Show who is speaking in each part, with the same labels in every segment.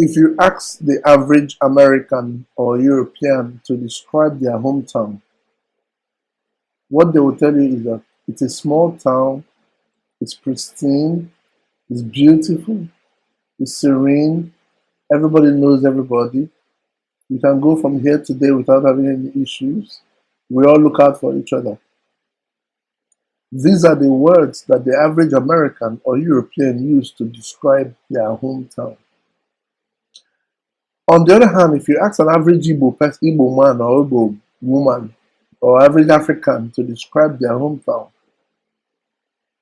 Speaker 1: If you ask the average American or European to describe their hometown, what they will tell you is that it's a small town, it's pristine, it's beautiful, it's serene, everybody knows everybody. You can go from here to there without having any issues. We all look out for each other. These are the words that the average American or European use to describe their hometown. On the other hand, if you ask an average Igbo man or Igbo woman or average African to describe their hometown,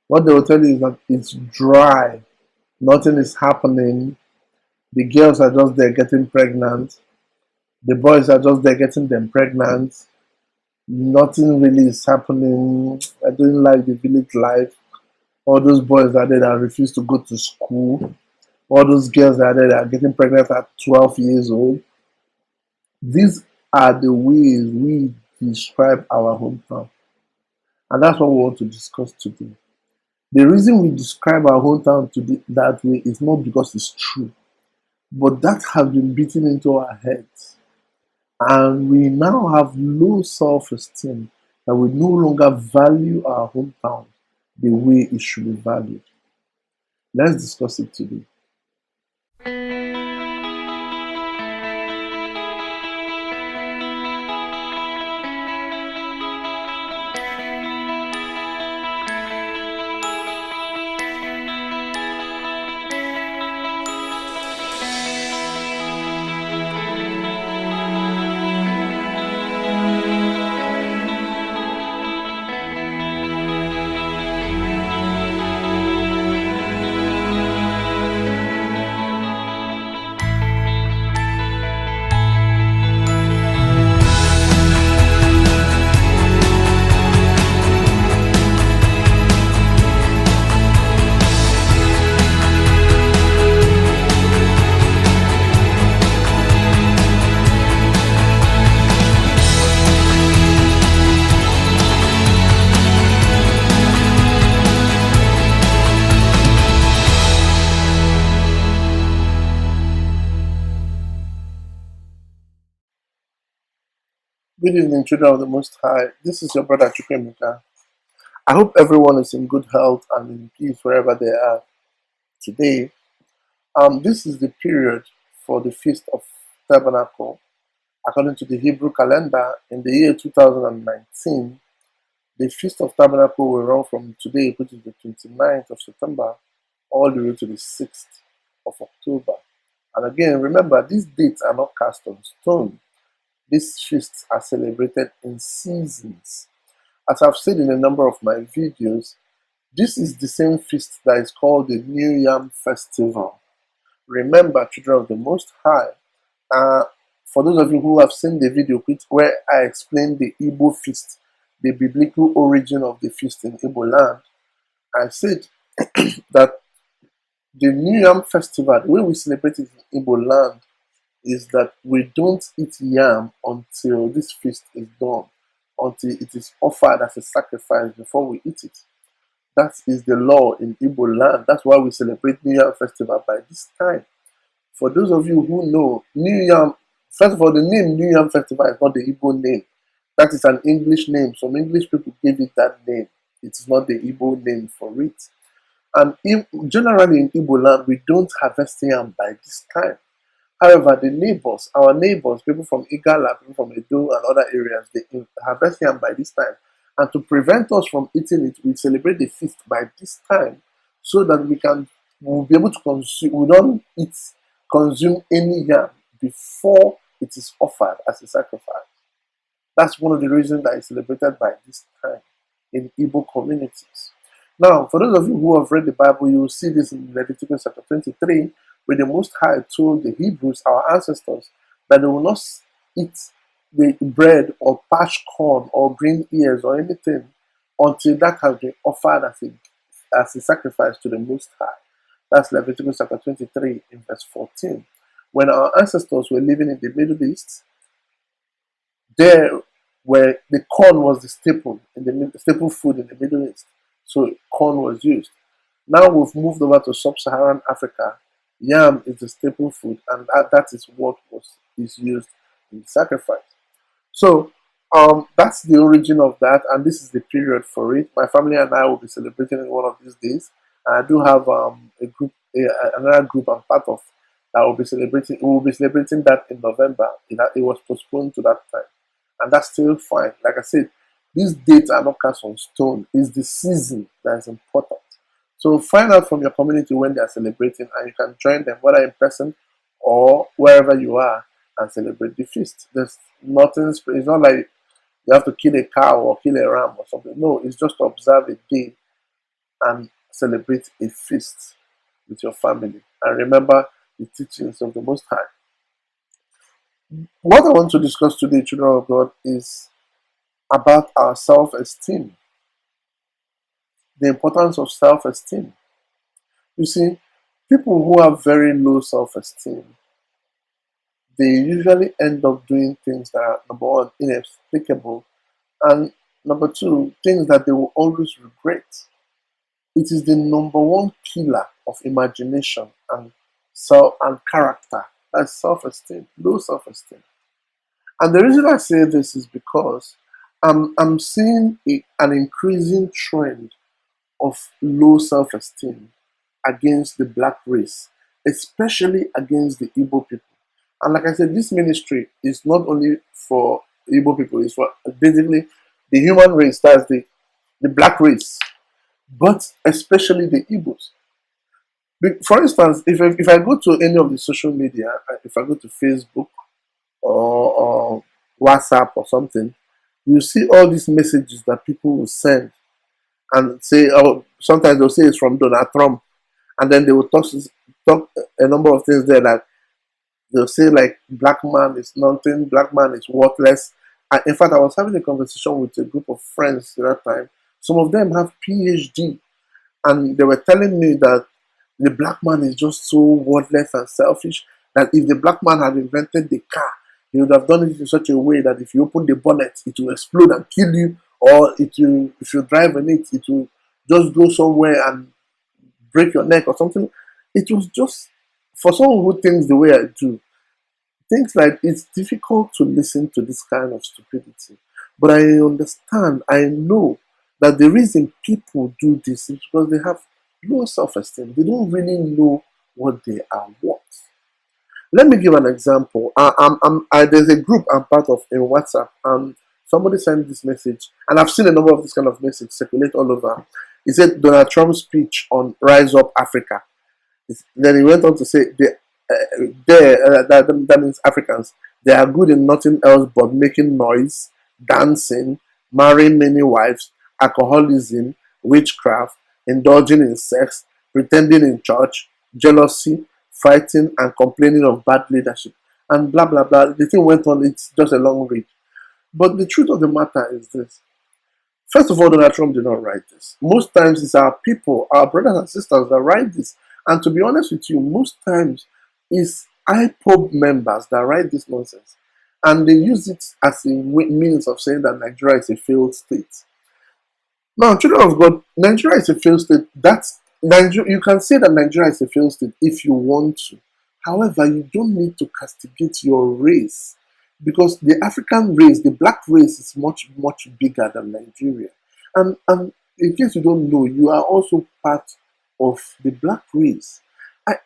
Speaker 1: what they will tell you is that it's dry, nothing is happening, the girls are just there getting pregnant, the boys are just there getting them pregnant, nothing really is happening. I don't like the village life. All those boys are there that refuse to go to school. All those girls are there that are getting pregnant at 12 years old. These are the ways we describe our hometown. And that's what we want to discuss today. The reason we describe our hometown today that way is not because it's true, but that has been beaten into our heads. And we now have low self esteem that we no longer value our hometown the way it should be valued. Let's discuss it today. Good evening, children of the Most High. This is your brother Chukwemeka. I hope everyone is in good health and in peace wherever they are today. This is the period for the Feast of Tabernacle. According to the Hebrew calendar, in the year 2019, the Feast of Tabernacle will run from today, which is the 29th of September, all the way to the 6th of October. And again, remember, these dates are not cast on stone. These feasts are celebrated in seasons. As I've said in a number of my videos, this is the same feast that is called the New Yam Festival. Remember, children of the Most High, for those of you who have seen the video where I explained the Igbo feast, the biblical origin of the feast in Igbo land, I said that the New Yam Festival, the way we celebrate it in Igbo land, is that we don't eat yam until this feast is done, until it is offered as a sacrifice before we eat it. That is the law in Igbo land. That's why we celebrate New Yam Festival by this time. For those of you who know, New Yam, first of all, the name New Yam Festival is not the Igbo name. That is an English name. Some English people gave it that name. It is not the Igbo name for it. And generally in Igbo land, we don't harvest yam by this time. However, our neighbors, people from Igala, people from Edo and other areas, they harvest yam by this time. And to prevent us from eating it, we celebrate the feast by this time so that we'll be able to consume, we don't consume any yam before it is offered as a sacrifice. That's one of the reasons that it's celebrated by this time in Igbo communities. Now, for those of you who have read the Bible, you will see this in Leviticus chapter 23, where the Most High told the Hebrews, our ancestors, that they will not eat the bread or parched corn or green ears or anything until that has been offered as a sacrifice to the Most High. That's Leviticus chapter 23 in verse 14. When our ancestors were living in the Middle East, there where the corn was the staple food in the Middle East. So corn was used. Now we've moved over to sub-Saharan Africa. Yam is the staple food, and that is what is used in the sacrifice. So that's the origin of that, and this is the period for it. My family and I will be celebrating it one of these days. And I do have another group I'm part of that will be celebrating. We will be celebrating that in November. It was postponed to that time, and that's still fine. Like I said, these dates are not cast on stone. It's the season that is important. So find out from your community when they are celebrating, and you can join them, whether in person or wherever you are, and celebrate the feast. There's nothing. It's not like you have to kill a cow or kill a ram or something. No, it's just to observe a day and celebrate a feast with your family, and remember the teachings of the Most High. What I want to discuss today, children of God, is about our self-esteem, the importance of self-esteem. You see, people who have very low self-esteem, they usually end up doing things that are, number one, inexplicable, and number two, things that they will always regret. It is the number one killer of imagination and self and character. That's self-esteem, low self-esteem. And the reason I say this is because I'm seeing an increasing trend of low self-esteem against the black race, especially against the Igbo people. And like I said, this ministry is not only for Igbo people, it's for basically the human race, that's the black race, but especially the Igbos. For instance, if I go to any of the social media, if I go to Facebook or WhatsApp or something, you see all these messages that people will send and say, oh, sometimes they'll say it's from Donald Trump, and then they will talk a number of things there, like they'll say like black man is nothing, black man is worthless. And in fact, I was having a conversation with a group of friends at that time. Some of them have PhD, and they were telling me that the black man is just so worthless and selfish that if the black man had invented the car, he would have done it in such a way that if you open the bonnet, it will explode and kill you, or it will, if you drive in it, it will just go somewhere and break your neck or something. It was just, for someone who thinks the way I do, things like it's difficult to listen to this kind of stupidity. But I understand, I know that the reason people do this is because they have low self esteem. They don't really know what they are worth. Let me give an example. There's a group I'm part of in WhatsApp, and somebody sent this message, and I've seen a number of this kind of message circulate all over. He said Donald Trump's speech on Rise Up Africa. Then he went on to say, that means Africans, they are good in nothing else but making noise, dancing, marrying many wives, alcoholism, witchcraft, indulging in sex, pretending in church, jealousy, fighting, and complaining of bad leadership, and blah blah blah. The thing went on, it's just a long read. But the truth of the matter is this. First of all, Donald Trump did not write this. Most times it's our people, our brothers and sisters that write this. And to be honest with you, most times it's IPOB members that write this nonsense. And they use it as a means of saying that Nigeria is a failed state. Now, children of God, Nigeria is a failed state. That's Nigeria. You can say that Nigeria is a failed state if you want to. However, you don't need to castigate your race, because the African race, the black race, is much bigger than Nigeria. And in case you don't know, you are also part of the black race.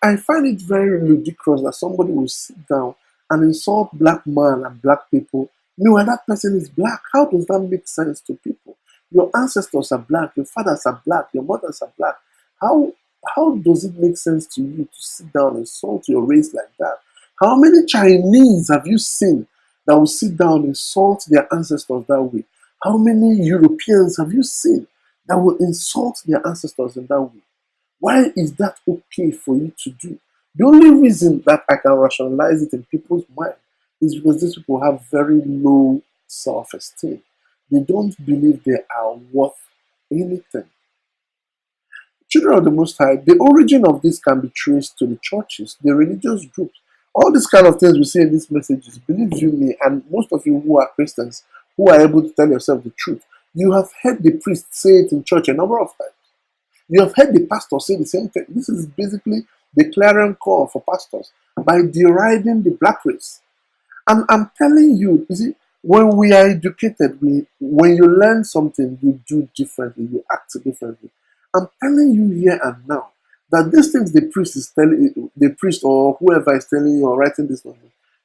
Speaker 1: I find it very ridiculous that somebody will sit down and insult black man and black people. Meanwhile, that person is black. How does that make sense to people? Your ancestors are black, your fathers are black, your mothers are black. How how does it make sense to you to sit down and insult your race like that? How many Chinese have you seen that will sit down and insult their ancestors that way? How many Europeans have you seen that will insult their ancestors in that way? Why is that okay for you to do? The only reason that I can rationalize it in people's mind is because these people have very low self-esteem. They don't believe they are worth anything. Children of the Most High, the origin of this can be traced to the churches, the religious groups. All these kind of things we see in these messages, believe you me, and most of you who are Christians, who are able to tell yourself the truth, you have heard the priest say it in church a number of times. You have heard the pastor say the same thing. This is basically the clarion call for pastors by deriding the black race. And I'm telling you, you see, when we are educated, when you learn something, you do differently, you act differently. I'm telling you here and now that these things the priest or whoever is telling you or writing this novel,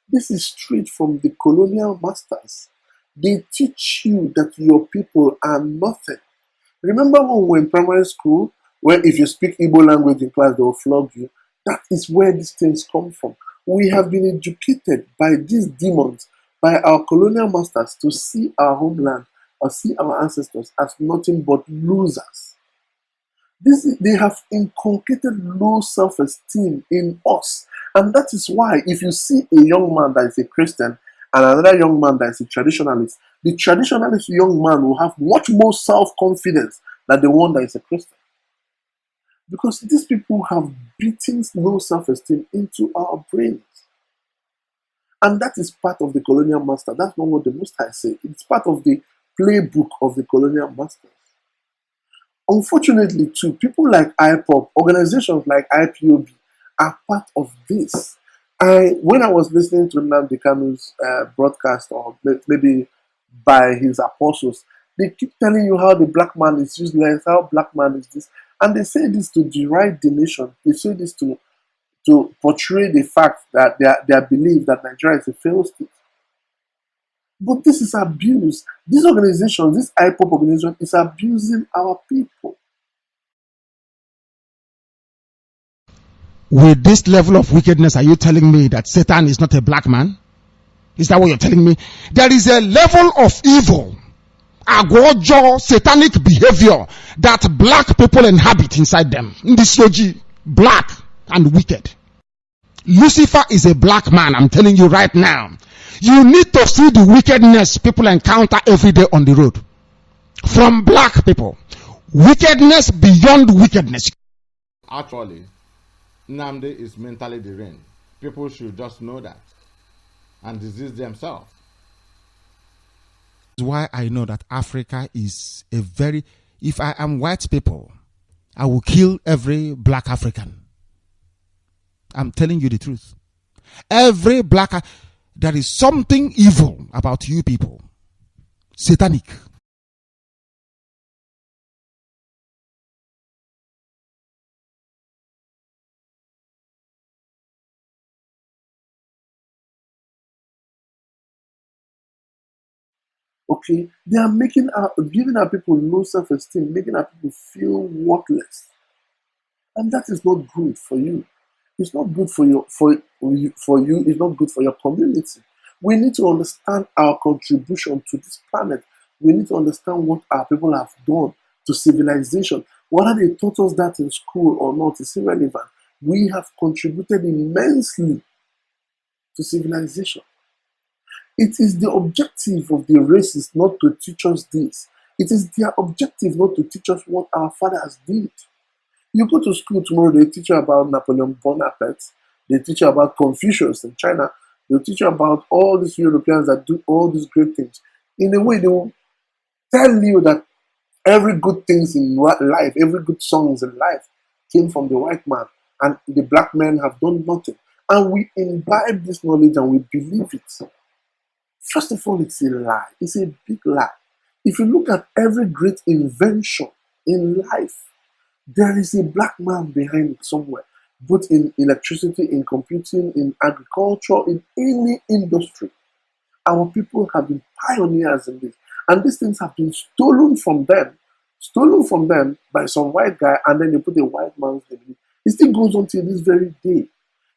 Speaker 1: this is straight from the colonial masters. They teach you that your people are nothing. Remember when we were in primary school, where if you speak Igbo language in class, they will flog you? That is where these things come from. We have been educated by these demons, by our colonial masters, to see our homeland or see our ancestors as nothing but losers. They have inculcated low self esteem in us. And that is why, if you see a young man that is a Christian and another young man that is a traditionalist, the traditionalist young man will have much more self confidence than the one that is a Christian. Because these people have beaten low self esteem into our brains. And that is part of the colonial master. That's not what the Most High say. It's part of the playbook of the colonial masters. Unfortunately, too, people like IPOP, organizations like IPOB are part of this. When I was listening to Nnamdi Kanu's broadcast, or maybe by his apostles, they keep telling you how the black man is useless, how black man is this, and they say this to deride the nation. They say this to portray the fact that their belief that Nigeria is a failed state. But this is abuse. This organization, this IPOP organization, is abusing our people.
Speaker 2: With this level of wickedness, are you telling me that Satan is not a black man? Is that what you're telling me? There is a level of evil, agojo, satanic behavior that black people inhabit inside them. Ndisoji, black and wicked. Lucifer is a black man, I'm telling you right now. You need to see the wickedness people encounter every day on the road. From black people. Wickedness beyond wickedness.
Speaker 3: Actually, Nnamdi is mentally deranged. People should just know that and disease themselves.
Speaker 2: That's why I know that Africa is a very... If I am white people, I will kill every black African. I'm telling you the truth. Every black... There is something evil about you people. Satanic.
Speaker 1: Okay, they are giving our people low self-esteem, making our people feel worthless, and that is not good for you. It's not good for you. It's not good for your community. We need to understand our contribution to this planet. We need to understand what our people have done to civilization. Whether they taught us that in school or not is irrelevant. We have contributed immensely to civilization. It is the objective of the racists not to teach us this. It is their objective not to teach us what our fathers did. You go to school tomorrow, they teach you about Napoleon Bonaparte, they teach you about Confucius in China, they'll teach you about all these Europeans that do all these great things. In a way, they will tell you that every good things in life, every good songs in life came from the white man, and the black men have done nothing. And we imbibe this knowledge and we believe it. First of all, it's a lie. It's a big lie. If you look at every great invention in life, there is a black man behind it somewhere, both in electricity, in computing, in agriculture, in any industry. Our people have been pioneers in this. And these things have been stolen from them by some white guy, and then they put a white man's name. It still goes on till this very day.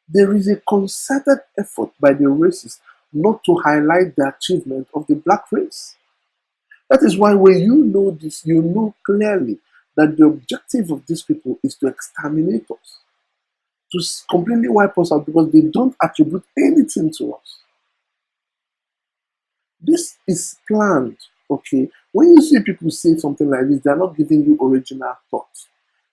Speaker 1: There is a concerted effort by the racists not to highlight the achievement of the black race. That is why when you know this, you know clearly that the objective of these people is to exterminate us, to completely wipe us out, because they don't attribute anything to us. This is planned, okay? When you see people say something like this, they are not giving you original thoughts.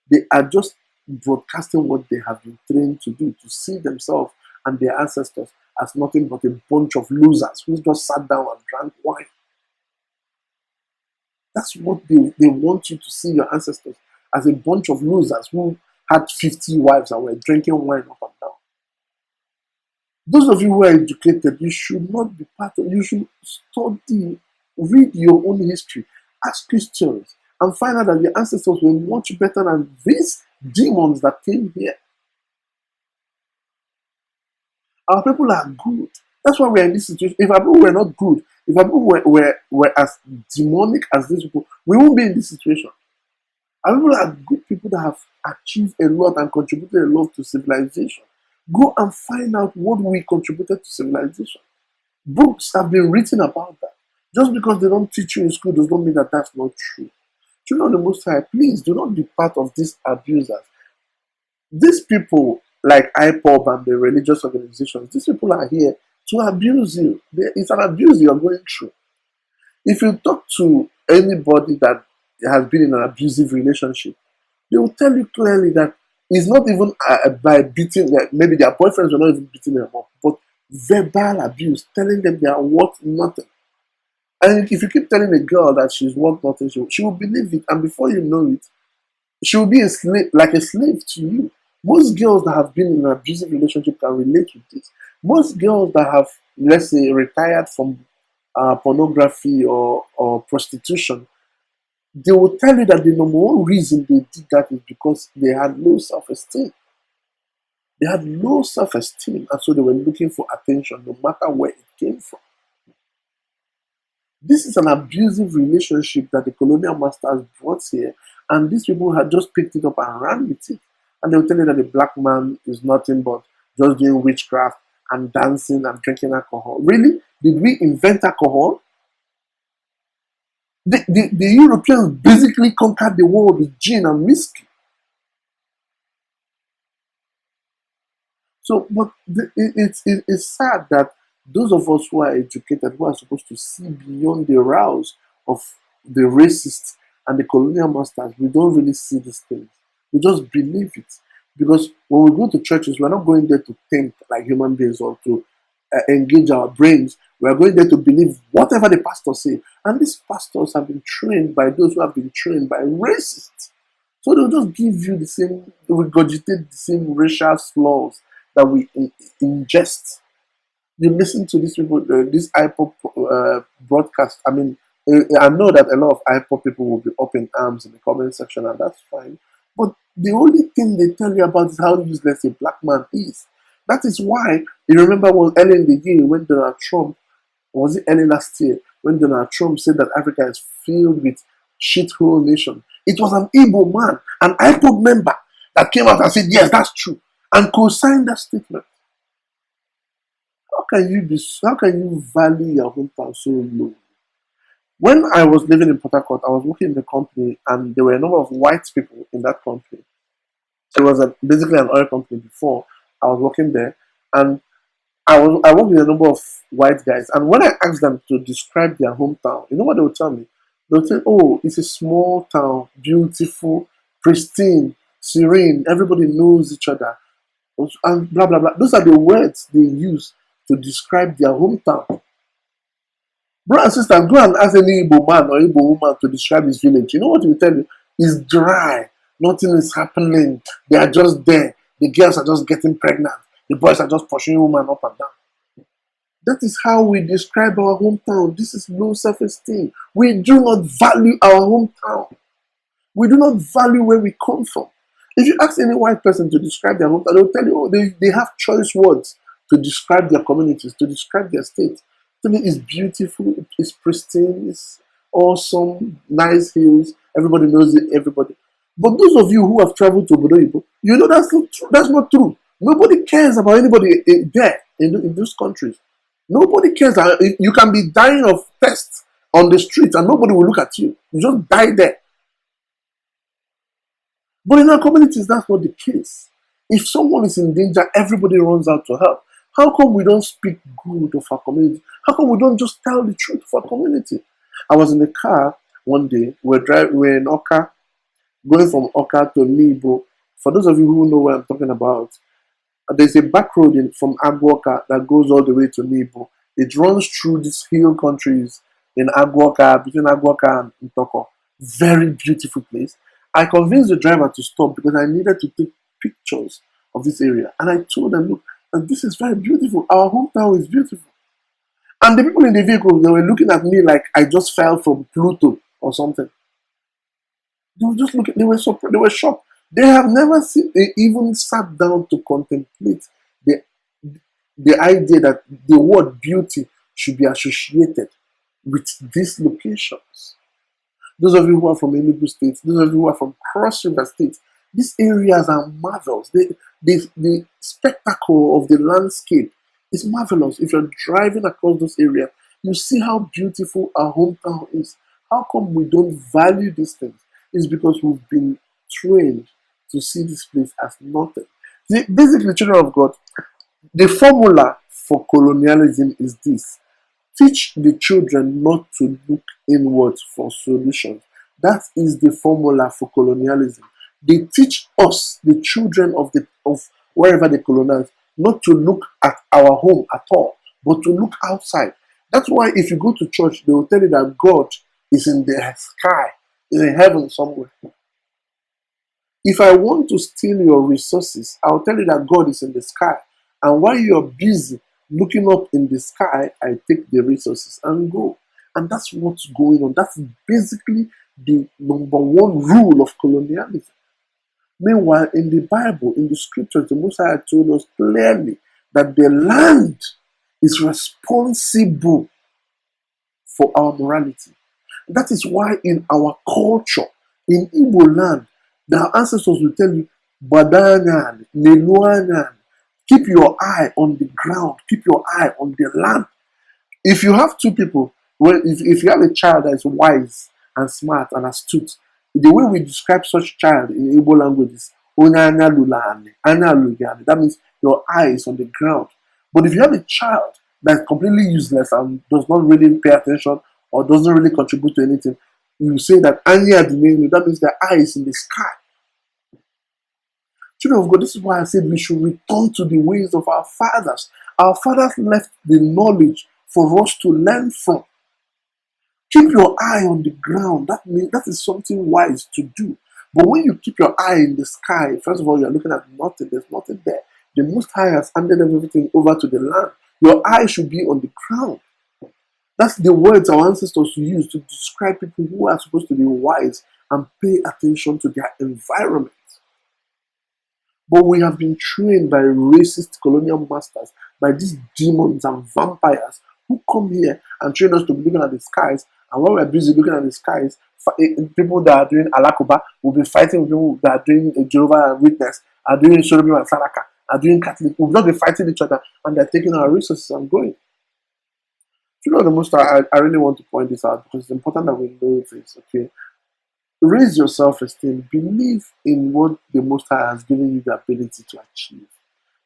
Speaker 1: They are just broadcasting what they have been trained to do, to see themselves and their ancestors as nothing but a bunch of losers who just sat down and drank wine. That's what they want you to see your ancestors as, a bunch of losers who had 50 wives and were drinking wine up and down. Those of you who are educated, you should not be part of, you should study, read your own history, ask questions, and find out that your ancestors were much better than these demons that came here. Our people are good. That's why we're in this situation. If our people were not good, if our people were as demonic as these people, we won't be in this situation. Our people are good people that have achieved a lot and contributed a lot to civilization. Go and find out what we contributed to civilization. Books have been written about that. Just because they don't teach you in school does not mean that that's not true. Children of the Most High, please do not be part of these abusers. These people, like IPOB and the religious organizations, these people are here to abuse you. It's an abuse you are going through. If you talk to anybody that has been in an abusive relationship, they will tell you clearly that it's not even by beating, like maybe their boyfriends were not even beating them up, but verbal abuse, telling them they are worth nothing. And if you keep telling a girl that she's worth nothing, she will believe it, and before you know it, she will be a slave, like a slave to you. Most girls that have been in an abusive relationship can relate with this. Most girls that have, let's say, retired from pornography or prostitution, they will tell you that the number one reason they did that is because they had low self-esteem. They had low self-esteem, and so they were looking for attention no matter where it came from. This is an abusive relationship that the colonial masters brought here, and these people had just picked it up and ran with it. And they will tell you that the black man is nothing but just doing witchcraft and dancing and drinking alcohol. Really? Did we invent alcohol? The Europeans basically conquered the world with gin and whiskey. So, but it's sad that those of us who are educated, who are supposed to see beyond the rows of the racists and the colonial masters, we don't really see these things. We just believe it. Because when we go to churches, we're not going there to think like human beings or to engage our brains. We're going there to believe whatever the pastors say. And these pastors have been trained by those who have been trained by racists. So they'll just give you the same, regurgitate the same racial slurs that we ingest. You listen to these people, this IPOP broadcast. I mean, I know that a lot of IPOP people will be up in arms in the comment section, and that's fine. But the only thing they tell you about is how useless a black man is. That is why, you remember when early in the year when Donald Trump, was it early last year, when Donald Trump said that Africa is filled with shithole nation. It was an Igbo man, an IPOP member, that came out and said, yes, that's true, and co-signed that statement. How can you value your hometown so low? When I was living in Port Harcourt, I was working in the company, and there were a number of white people in that company. It was basically an oil company before. I was working there, and I worked with a number of white guys. And when I asked them to describe their hometown, you know what they would tell me? They would say, "Oh, it's a small town, beautiful, pristine, serene. Everybody knows each other, and blah blah blah." Those are the words they use to describe their hometown. Brother and sister, go and ask any Igbo man or Igbo woman to describe his village. You know what he will tell you? It's dry. Nothing is happening. They are just there. The girls are just getting pregnant. The boys are just pushing women up and down. That is how we describe our hometown. This is low self-esteem. We do not value our hometown. We do not value where we come from. If you ask any white person to describe their hometown, they'll tell you, oh, they have choice words to describe their communities, to describe their state. To me, it's beautiful, it's pristine, it's awesome, nice hills. Everybody knows it, everybody. But those of you who have traveled to Obodo Oyibo, you know that's not true. That's not true. Nobody cares about anybody there in those countries. Nobody cares. You can be dying of thirst on the street and nobody will look at you. You just die there. But in our communities, that's not the case. If someone is in danger, everybody runs out to help. How come we don't speak good of our community? How come we don't just tell the truth of our community? I was in the car one day. We're in Oka, going from Oka to Nibo. For those of you who know what I'm talking about, there's a back road from Agwoka that goes all the way to Nibo. It runs through these hill countries in Agwoka, between Agwoka and Ntoko. Very beautiful place. I convinced the driver to stop because I needed to take pictures of this area. And I told them, look, and this is very beautiful. Our hometown is beautiful. And the people in the vehicle, they were looking at me like I just fell from Pluto or something. They were just looking, they were surprised, they were shocked. They have never seen, they even sat down to contemplate the, the idea that the word beauty should be associated with these locations. Those of you who are from Enugu State, those of you who are from Cross River State, these areas are marvelous. The spectacle of the landscape is marvelous. If you're driving across those areas, you see how beautiful our hometown is. How come we don't value these things? It's because we've been trained to see this place as nothing. See, basically, children of God, the formula for colonialism is this: teach the children not to look inwards for solutions. That is the formula for colonialism. They teach us, the children of wherever they colonize, not to look at our home at all, but to look outside. That's why if you go to church, they will tell you that God is in the sky, in heaven somewhere. If I want to steal your resources, I'll tell you that God is in the sky. And while you're busy looking up in the sky, I take the resources and go. And that's what's going on. That's basically the number one rule of colonialism. Meanwhile, in the Bible, in the scriptures, the Most High told us clearly that the land is responsible for our morality. That is why in our culture, in Igbo land, the ancestors will tell you, Badanyan, Leluanyan, keep your eye on the ground, keep your eye on the land. If you have two people, well, if you have a child that is wise and smart and astute, the way we describe such child in Igbo language is Onyanya Lulani, Anya Lugani. That means your eye is on the ground. But if you have a child that's completely useless and does not really pay attention or doesn't really contribute to anything, you say that Anya Dinelu, that means their eye is in the sky. Children of God, this is why I said we should return to the ways of our fathers. Our fathers left the knowledge for us to learn from. Keep your eye on the ground. That means that is something wise to do. But when you keep your eye in the sky, first of all, you're looking at nothing. There's nothing there. The Most High has handed everything over to the land. Your eye should be on the ground. That's the words our ancestors used to describe people who are supposed to be wise and pay attention to their environment. But we have been trained by racist colonial masters, by these demons and vampires who come here and train us to be looking at the skies. And when we're busy looking at the skies, people that are doing Alakoba will be fighting with people that are doing Jehovah Witness, are doing Sorobi and Saraka, are doing Catholic. We'll not be fighting each other and they're taking our resources and going. You know, the most I really want to point this out because it's important that we know this, okay? Raise your self-esteem. Believe in what the Most High has given you the ability to achieve.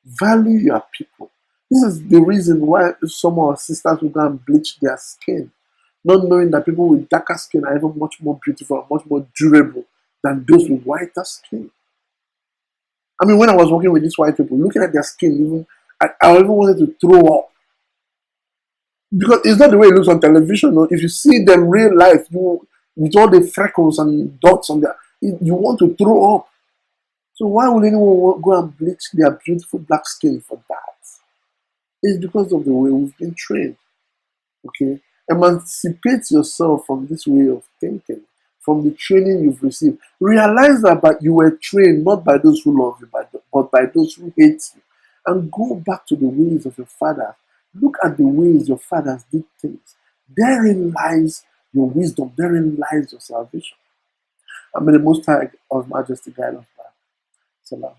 Speaker 1: Value your people. This is the reason why some of our sisters will go and bleach their skin, not knowing that people with darker skin are even much more beautiful and much more durable than those with whiter skin. I mean, when I was working with these white people, looking at their skin, even I even wanted to throw up. Because it's not the way it looks on television. No? If you see them real life, with all the freckles and dots on there, you want to throw up. So why would anyone go and bleach their beautiful black skin for that? It's because of the way we've been trained. Okay? Emancipate yourself from this way of thinking, from the training you've received. Realize that you were trained not by those who love you, but by those who hate you. And go back to the ways of your father. Look at the ways your fathers did things. Therein lies your wisdom. Therein lies your salvation. And may the Most High of Majesty guide us back. Salam.